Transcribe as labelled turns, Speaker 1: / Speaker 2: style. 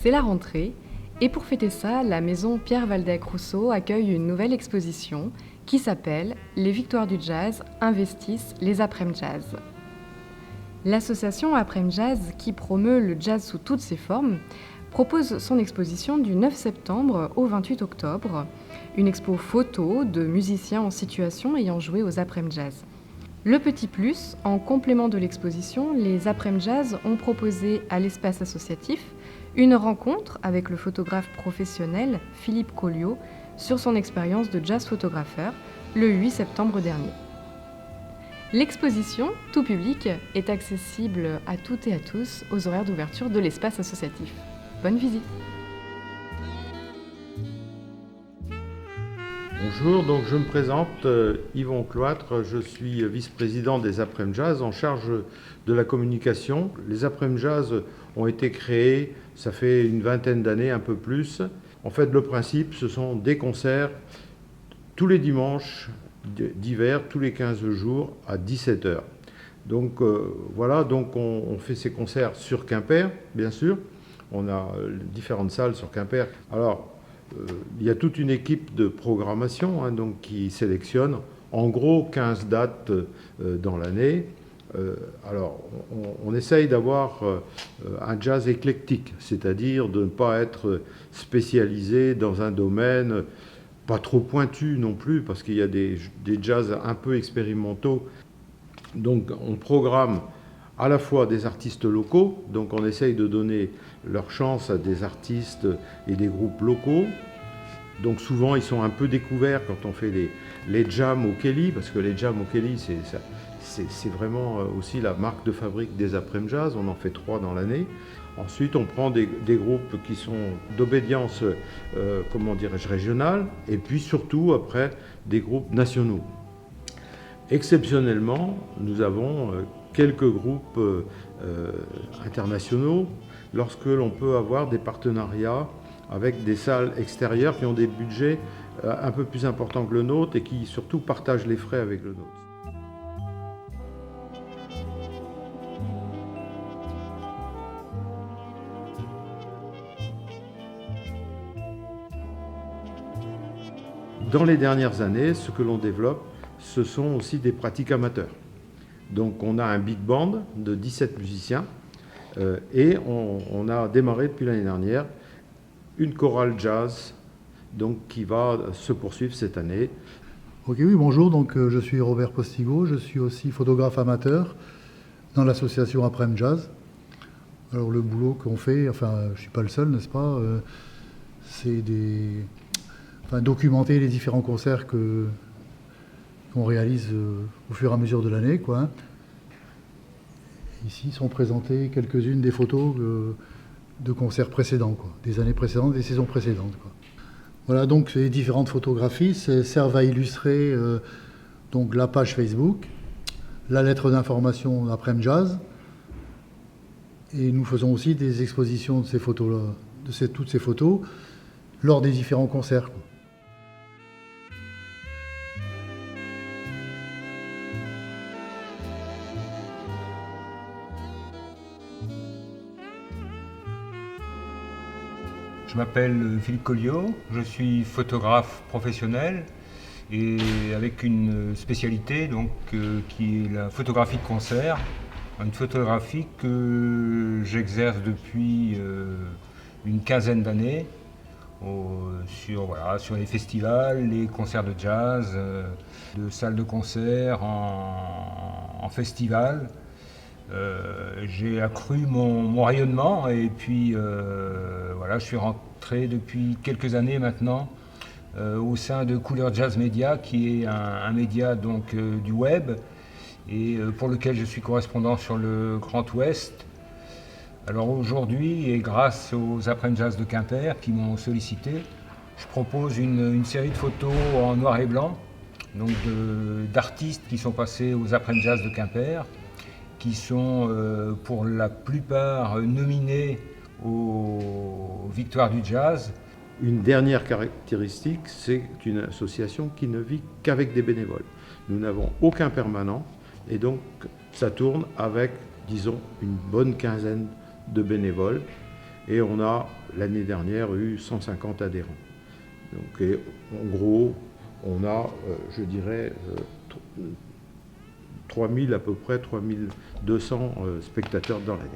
Speaker 1: C'est la rentrée et pour fêter ça, la maison Pierre Waldeck-Rousseau accueille une nouvelle exposition qui s'appelle « Les Victoires du Jazz investissent les après-midi jazz ». L'association Après-midi Jazz, qui promeut le jazz sous toutes ses formes, propose son exposition du 9 septembre au 28 octobre, une expo photo de musiciens en situation ayant joué aux après-midi jazz. Le petit plus, en complément de l'exposition, les après-midi jazz ont proposé à l'espace associatif une rencontre avec le photographe professionnel Philippe Colliot sur son expérience de jazz photographeur le 8 septembre dernier. L'exposition, tout public, est accessible à toutes et à tous aux horaires d'ouverture de l'espace associatif. Bonne visite.
Speaker 2: Bonjour, donc je me présente, Yvon Cloître, je suis vice-président des Après-midi Jazz en charge de la communication. Les Après-midi Jazz ont été créés, ça fait une vingtaine d'années, un peu plus. En fait, le principe, ce sont des concerts tous les dimanches d'hiver, tous les 15 jours à 17h. Donc voilà, donc on fait ces concerts sur Quimper, bien sûr. On a différentes salles sur Quimper. Alors, il y a toute une équipe de programmation donc, qui sélectionne en gros 15 dates dans l'année. Alors, on essaye d'avoir un jazz éclectique, c'est-à-dire de ne pas être spécialisé dans un domaine, pas trop pointu non plus, parce qu'il y a des jazz un peu expérimentaux. Donc, on programme à la fois des artistes locaux, donc on essaye de donner leur chance à des artistes et des groupes locaux. Donc souvent ils sont un peu découverts quand on fait les jams au Kelly, parce que les jams au Kelly c'est vraiment aussi la marque de fabrique des après-midi jazz, on en fait 3 dans l'année. Ensuite on prend des groupes qui sont d'obédience régionale, et puis surtout après des groupes nationaux. Exceptionnellement, nous avons quelques groupes internationaux lorsque l'on peut avoir des partenariats avec des salles extérieures qui ont des budgets un peu plus importants que le nôtre et qui surtout partagent les frais avec le nôtre. Dans les dernières années, ce que l'on développe, ce sont aussi des pratiques amateurs. Donc on a un big band de 17 musiciens et on a démarré depuis l'année dernière une chorale jazz donc, qui va se poursuivre cette année.
Speaker 3: Ok, oui, bonjour, donc, je suis Robert Postigo, je suis aussi photographe amateur dans l'association Après-midi Jazz. Alors le boulot qu'on fait, enfin je ne suis pas le seul, n'est-ce pas, c'est documenter les différents concerts qu'on réalise au fur et à mesure de l'année, quoi. Ici sont présentées quelques-unes des photos de concerts précédents, quoi, des années précédentes, des saisons précédentes, quoi. Voilà, donc les différentes photographies servent à illustrer donc la page Facebook, la lettre d'information Après-midi Jazz, et nous faisons aussi des expositions de ces photos-là, toutes ces photos, lors des différents concerts, quoi.
Speaker 4: Je m'appelle Philippe Colliot, je suis photographe professionnel et avec une spécialité donc, qui est la photographie de concert, une photographie que j'exerce depuis une quinzaine d'années sur les festivals, les concerts de jazz, de salles de concert en festival. J'ai accru mon rayonnement et puis je suis rentré depuis quelques années maintenant au sein de Couleur Jazz Media, qui est un média donc, du web et pour lequel je suis correspondant sur le Grand Ouest. Alors aujourd'hui, et grâce aux Après-midi Jazz de Quimper qui m'ont sollicité, je propose une série de photos en noir et blanc donc d'artistes qui sont passés aux Après-midi Jazz de Quimper, qui sont pour la plupart nominés aux Victoires du Jazz.
Speaker 2: Une dernière caractéristique, c'est une association qui ne vit qu'avec des bénévoles. Nous n'avons aucun permanent et donc ça tourne avec, disons, une bonne quinzaine de bénévoles. et on a l'année dernière eu 150 adhérents. Donc, et en gros, on a, je dirais, 3000 à peu près, 3200 spectateurs dans l'année.